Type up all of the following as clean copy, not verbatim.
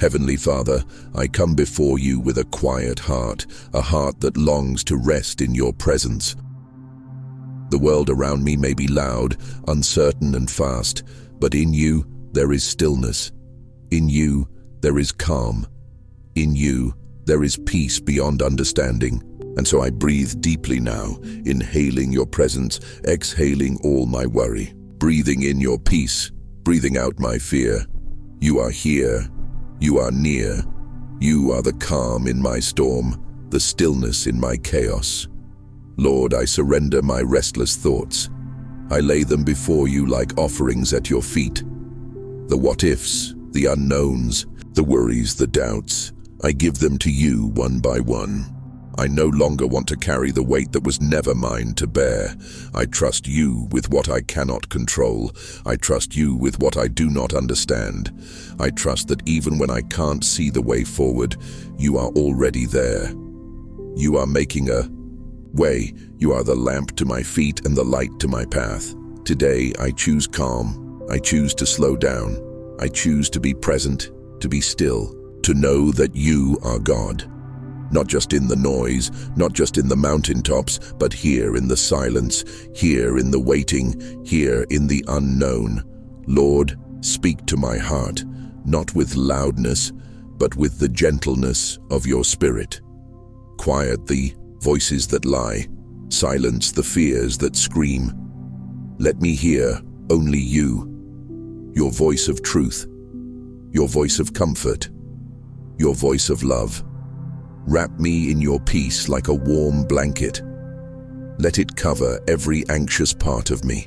Heavenly Father, I come before you with a quiet heart, a heart that longs to rest in your presence. The world around me may be loud, uncertain and fast, but in you there is stillness. In you there is calm. In you there is peace beyond understanding. And so I breathe deeply now, inhaling your presence, exhaling all my worry, breathing in your peace, breathing out my fear. You are here. You are near. You are the calm in my storm, the stillness in my chaos. Lord, I surrender my restless thoughts. I lay them before you like offerings at your feet. The what-ifs, the unknowns, the worries, the doubts, I give them to you one by one. I no longer want to carry the weight that was never mine to bear. I trust you with what I cannot control. I trust you with what I do not understand. I trust that even when I can't see the way forward, you are already there. You are making a way. You are the lamp to my feet and the light to my path. Today, I choose calm. I choose to slow down. I choose to be present, to be still, to know that you are God. Not just in the noise, not just in the mountaintops, but here in the silence, here in the waiting, here in the unknown. Lord, speak to my heart, not with loudness, but with the gentleness of your spirit. Quiet the voices that lie, silence the fears that scream. Let me hear only you, your voice of truth, your voice of comfort, your voice of love. Wrap me in your peace like a warm blanket. Let it cover every anxious part of me.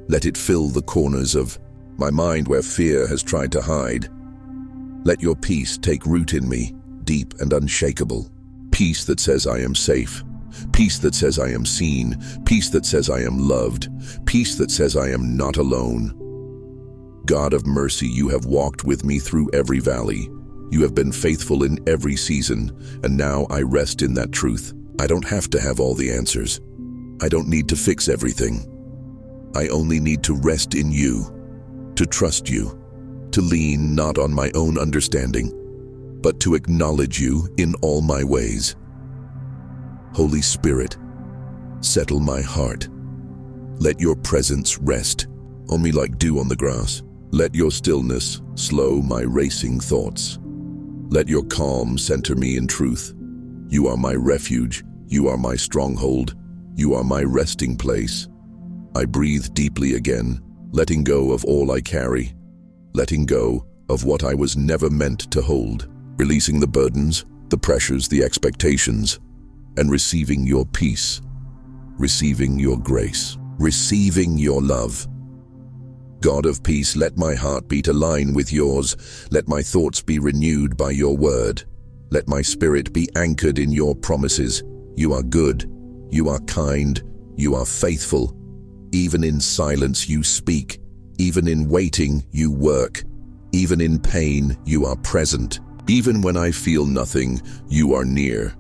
Let it fill the corners of my mind where fear has tried to hide. Let your peace take root in me, deep and unshakable. Peace that says I am safe. Peace that says I am seen. Peace that says I am loved. Peace that says I am not alone. God of mercy, you have walked with me through every valley. You have been faithful in every season, and now I rest in that truth. I don't have to have all the answers. I don't need to fix everything. I only need to rest in you, to trust you, to lean not on my own understanding, but to acknowledge you in all my ways. Holy Spirit, settle my heart. Let your presence rest on me like dew on the grass. Let your stillness slow my racing thoughts. Let your calm center me in truth. You are my refuge. You are my stronghold. You are my resting place. I breathe deeply again, letting go of all I carry, letting go of what I was never meant to hold, releasing the burdens, the pressures, the expectations, and receiving your peace, receiving your grace, receiving your love. God of peace, let my heartbeat align with yours. Let my thoughts be renewed by your word. Let my spirit be anchored in your promises. You are good. You are kind. You are faithful. Even in silence, you speak. Even in waiting, you work. Even in pain, you are present. Even when I feel nothing, you are near.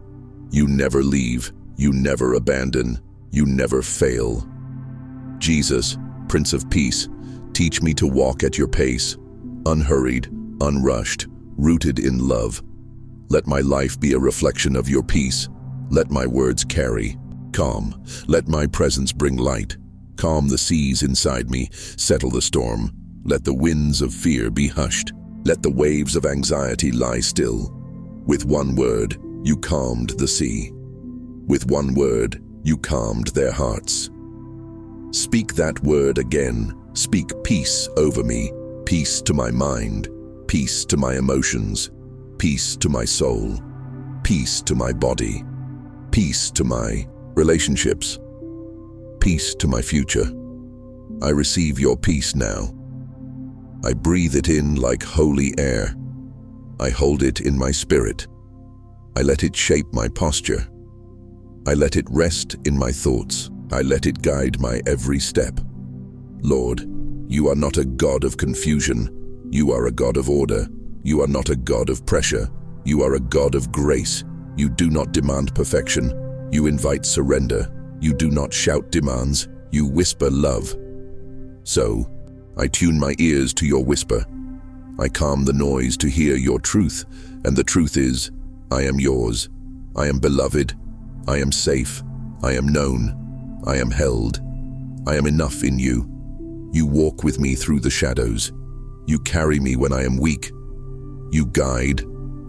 You never leave. You never abandon. You never fail. Jesus, Prince of Peace, teach me to walk at your pace, unhurried, unrushed, rooted in love. Let my life be a reflection of your peace. Let my words carry calm. Let my presence bring light. Calm the seas inside me, settle the storm. Let the winds of fear be hushed. Let the waves of anxiety lie still. With one word, you calmed the sea. With one word, you calmed their hearts. Speak that word again. Speak peace over me, peace to my mind, peace to my emotions, peace to my soul, peace to my body, peace to my relationships, peace to my future. I receive your peace now. I breathe it in like holy air. I hold it in my spirit. I let it shape my posture. I let it rest in my thoughts. I let it guide my every step. Lord, you are not a God of confusion. You are a God of order. You are not a God of pressure. You are a God of grace. You do not demand perfection. You invite surrender. You do not shout demands. You whisper love. So, I tune my ears to your whisper. I calm the noise to hear your truth, and the truth is, I am yours. I am beloved. I am safe. I am known. I am held. I am enough in you. You walk with me through the shadows. You carry me when I am weak. You guide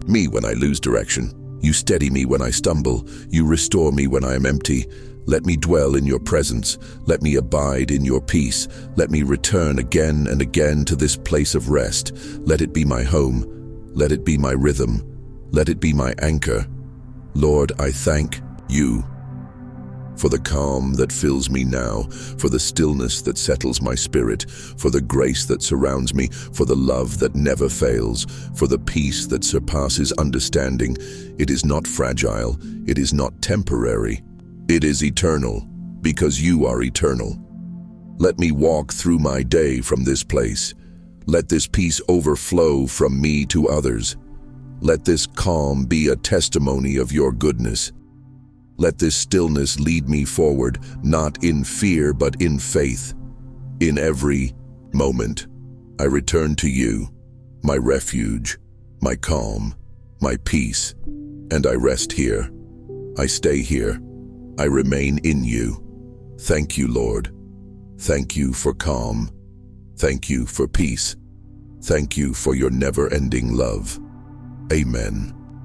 me when I lose direction. You steady me when I stumble. You restore me when I am empty. Let me dwell in your presence. Let me abide in your peace. Let me return again and again to this place of rest. Let it be my home. Let it be my rhythm. Let it be my anchor. Lord, I thank you for the calm that fills me now, for the stillness that settles my spirit, for the grace that surrounds me, for the love that never fails, for the peace that surpasses understanding. It is not fragile, it is not temporary, it is eternal, because you are eternal. Let me walk through my day from this place. Let this peace overflow from me to others. Let this calm be a testimony of your goodness. Let this stillness lead me forward, not in fear but in faith. In every moment, I return to you, my refuge, my calm, my peace, and I rest here. I stay here. I remain in you. Thank you, Lord. Thank you for calm. Thank you for peace. Thank you for your never-ending love. Amen.